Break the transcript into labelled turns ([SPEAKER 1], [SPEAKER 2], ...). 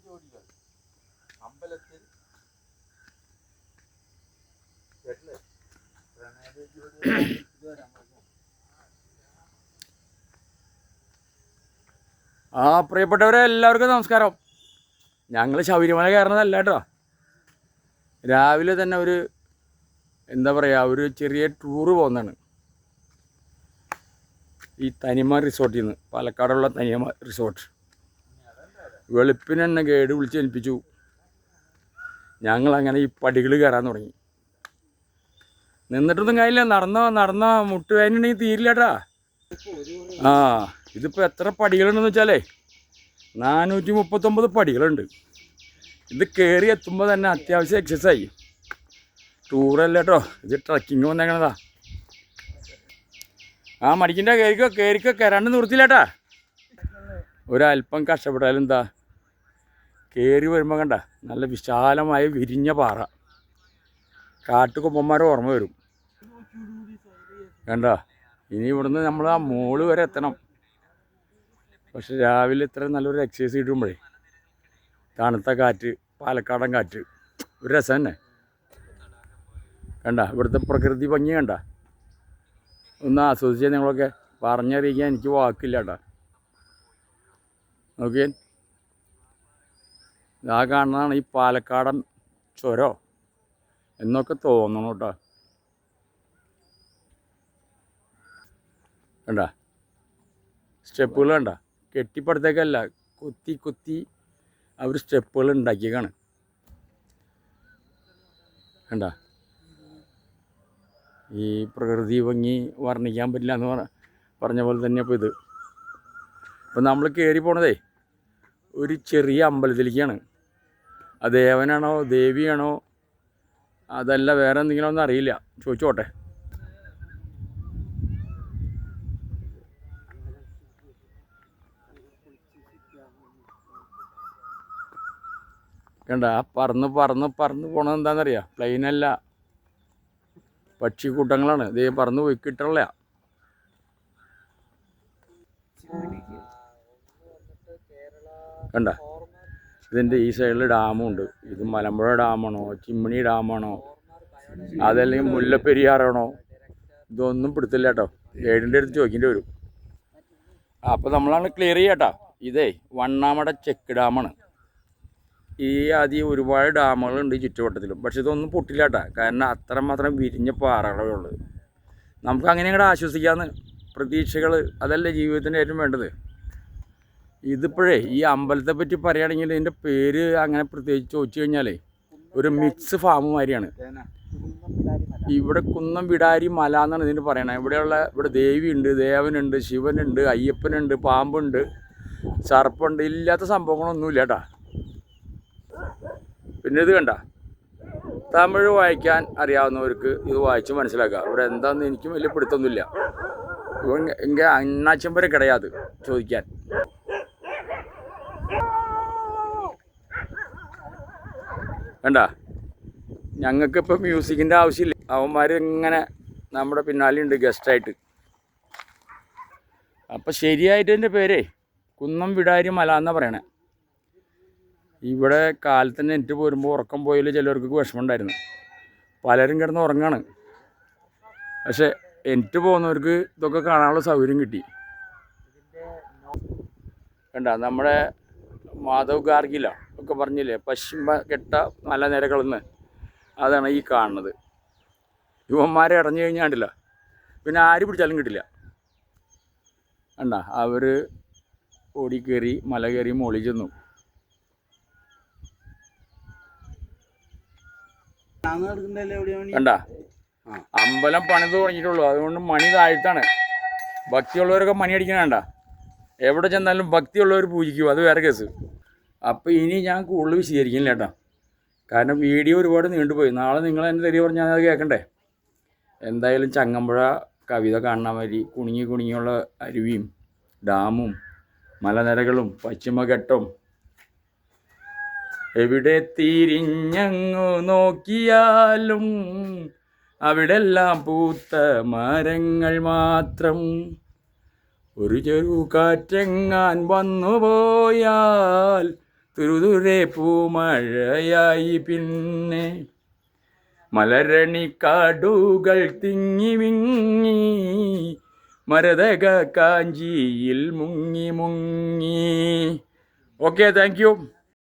[SPEAKER 1] ജോഡികൾ അമ്പലത്തിൽ കേട്ടില്ലേ? പ്രണയ ജോഡികൾ. പ്രിയപ്പെട്ടവരെ എല്ലാവർക്കും നമസ്കാരം. ഞങ്ങൾ ശബരിമല കയറുന്നതല്ല കേട്ടോ. രാവിലെ തന്നെ ഒരു എന്താ പറയുക, ഒരു ചെറിയ ടൂറ് പോകുന്നതാണ്. ഈ തനിമ റിസോർട്ടിൽ നിന്ന്, പാലക്കാടുള്ള തനിമ റിസോർട്ട്. വെളുപ്പിന് തന്നെ ഗൈഡ് വിളിച്ച് ഏൽപ്പിച്ചു. ഞങ്ങളങ്ങനെ ഈ പടികൾ കയറാൻ തുടങ്ങി. നിന്നിട്ടൊന്നും കാര്യമില്ല, നടന്ന മുട്ടുവേദനയുണ്ടെങ്കിൽ തീരില്ല കേട്ടാ. ഇതിപ്പോൾ എത്ര പടികളുണ്ടെന്ന് വെച്ചാലേ 439 പടികളുണ്ട്. ഇത് കയറി എത്തുമ്പോൾ തന്നെ അത്യാവശ്യം എക്സസൈസായി. ടൂറല്ല കേട്ടോ, ഇത് ട്രക്കിങ് വന്നേക്കണതാ. മടിക്കിൻ്റെ കയറിക്കോ കയറാണ്ട് നിർത്തിയില്ലേട്ടാ. ഒരല്പം കഷ്ടപ്പെട്ടാലും എന്താ, കയറി വരുമ്പോൾ കണ്ട നല്ല വിശാലമായ വിരിഞ്ഞ പാറ, കാട്ടുകൊമ്പന്മാരെ ഓർമ്മ വരും. കണ്ട, ഇനി ഇവിടുന്ന് നമ്മൾ ആ മോള് വരെ എത്തണം. പക്ഷെ രാവിലെ ഇത്ര നല്ലൊരു എക്സസൈസ് കിട്ടുമ്പോഴേ, തണുത്ത കാറ്റ്, പാലക്കാടൻ കാറ്റ്, ഒരു രസം തന്നെ. കണ്ട ഇവിടുത്തെ പ്രകൃതി ഭംഗി കണ്ട, ഒന്ന് ആസ്വദിച്ചാൽ നിങ്ങളൊക്കെ. പറഞ്ഞറിയിക്കാൻ എനിക്ക് വാക്കില്ല കേട്ടോ. നോക്കിയേ, ഇതാ കാണുന്നതാണ് ഈ പാലക്കാടൻ ചുരോ എന്നൊക്കെ തോന്നണം കേട്ടോ. കണ്ട സ്റ്റെപ്പുകൾ കണ്ട, കെട്ടിപ്പടുത്തേക്കല്ല, കുത്തി അവർ സ്റ്റെപ്പുകൾ ഉണ്ടാക്കിയേക്കാണ്. കണ്ട, ഈ പ്രകൃതി ഭംഗി വർണ്ണിക്കാൻ പറ്റില്ല എന്ന് പറഞ്ഞ പോലെ തന്നെ. അപ്പോൾ ഇത് ഇപ്പം നമ്മൾ കയറി പോണതേ ഒരു ചെറിയ അമ്പലത്തിലേക്കാണ്. അത് ദേവനാണോ ദേവിയാണോ അതല്ല വേറെ എന്തെങ്കിലും ഒന്നും അറിയില്ല, ചോദിച്ചോട്ടെ. കണ്ട പറന്ന് പോണത് എന്താണെന്നറിയാം? പ്ലെയിനല്ല, പക്ഷിക്കൂട്ടങ്ങളാണ്. ഇതേ പറന്ന് പോയി കിട്ടണില്ല. കണ്ട, ഇതിൻ്റെ ഈ സൈഡിൽ ഡാമുണ്ട്. ഇത് മലമ്പുഴ ഡാമാണോ ചിമ്മിണി ഡാമാണോ അതല്ലെങ്കിൽ മുല്ലപ്പെരിയാറാണോ ഇതൊന്നും പിടുത്തില്ല കേട്ടോ. ഗൈഡിൻ്റെ അടുത്ത് ചോദിക്കേണ്ടി വരും. അപ്പോൾ നമ്മളാണ് ക്ലിയർ ചെയ്യാട്ടോ. ഇതേ വണ്ണാമട ചെക്ക് ഡാമാണ്. ഈ ആദ്യം ഒരുപാട് ഡാമുകളുണ്ട് ഈ ചുറ്റുവട്ടത്തിലും, പക്ഷെ ഇതൊന്നും പൊട്ടില്ല കേട്ടോ. കാരണം അത്രമാത്രം വിരിഞ്ഞ പാറകളേ ഉള്ളത്. നമുക്ക് അങ്ങനെ കൂടെ ആശ്വസിക്കാമെന്ന്. പ്രതീക്ഷകൾ അതല്ലേ ജീവിതത്തിൻ്റെ ഏറ്റവും വേണ്ടത്. ഇതിപ്പോഴേ ഈ അമ്പലത്തെ പറ്റി പറയുകയാണെങ്കിൽ ഇതിൻ്റെ പേര് അങ്ങനെ പ്രത്യേകിച്ച് ചോദിച്ചു കഴിഞ്ഞാലേ ഒരു മിക്സ് ഫാം മാതിരിയാണ്. ഇവിടെ കുന്നം വിടാരി മല എന്നാണ് ഇതിന് പറയണത്. ഇവിടെ ദേവിയുണ്ട്, ദേവനുണ്ട്, ശിവനുണ്ട്, അയ്യപ്പനുണ്ട്, പാമ്പുണ്ട്, സർപ്പുണ്ട്. ഇല്ലാത്ത സംഭവങ്ങളൊന്നുമില്ല കേട്ടാ. പിന്നെ ഇത് കണ്ട, തമിഴ് വായിക്കാൻ അറിയാവുന്നവർക്ക് ഇത് വായിച്ച് മനസ്സിലാക്കുക. ഇവിടെ എന്താണെന്ന് എനിക്കും വലിയ പിടുത്തൊന്നുമില്ല. എങ്കിൽ അണ്ണാച്ചമ്പരെ കിടയാത് ചോദിക്കാൻ. കണ്ട, ഞങ്ങൾക്കിപ്പോൾ മ്യൂസിക്കിൻ്റെ ആവശ്യമില്ല. അവന്മാർ ഇങ്ങനെ നമ്മുടെ പിന്നാലെയുണ്ട് ഗസ്റ്റായിട്ട്. അപ്പം ശരിയായിട്ട് എൻ്റെ പേരേ കുന്നം വിടാരി മല എന്നാണ് പറയണേ. ഇവിടെ കാലത്ത് തന്നെ എനിക്ക് പോരുമ്പോൾ ഉറക്കം പോയാൽ ചിലവർക്കൊക്കെ വിഷമമുണ്ടായിരുന്നു. പലരും കിടന്ന് ഉറങ്ങാണ്. പക്ഷെ എനിക്ക് പോകുന്നവർക്ക് ഇതൊക്കെ കാണാനുള്ള സൗകര്യം കിട്ടി. കണ്ട, നമ്മുടെ മാധവ് ഗാർഗില ഒക്കെ പറഞ്ഞില്ലേ, പശ്ചിമഘട്ട മലനിരകളെന്ന്, അതാണ് ഈ കാണുന്നത്. യുവന്മാരെ ഇറങ്ങി കഴിഞ്ഞാണ്ടില്ല പിന്നെ ആര് പിടിച്ചാലും കിട്ടില്ല. കണ്ട, അവർ ഓടിക്കയറി മല കയറി മോളിൽ ചെന്നു. കണ്ട, അമ്പലം പണിത് തുടങ്ങിയിട്ടുള്ളൂ, അതുകൊണ്ട് മണി താഴ്ത്താണ്. ഭക്തിയുള്ളവരൊക്കെ മണി അടിക്കണ കണ്ട. എവിടെ ചെന്നാലും ഭക്തിയുള്ളവർ പൂജിക്കും, അത് വേറെ കേസ്. അപ്പോൾ ഇനി ഞാൻ കൂടുതൽ വിശദീകരിക്കില്ല കേട്ടോ, കാരണം വീഡിയോ ഒരുപാട് നീണ്ടുപോയി. നാളെ നിങ്ങൾ എന്നെ തെരി പറഞ്ഞാൽ അത് കേൾക്കണ്ടേ. എന്തായാലും ചങ്ങമ്പുഴ കവിത കാണാൻ മാതിരി കുണുങ്ങിയുള്ള അരുവിയും ഡാമും മലനിരകളും പശ്ചിമഘട്ടവും, എവിടെ തിരിഞ്ഞങ്ങു നോക്കിയാലും അവിടെല്ലാം പൂത്ത മരങ്ങൾ മാത്രം. ഒരു ചെറു കാറ്റെങ്ങാൻ വന്നുപോയാൽ തുരുതുരെ പൂമഴയായി പിന്നെ മലരണിക്കാടുകൾ തിങ്ങി വിങ്ങി മരതക കാഞ്ചിയിൽ മുങ്ങി മുങ്ങി. Okay, thank you.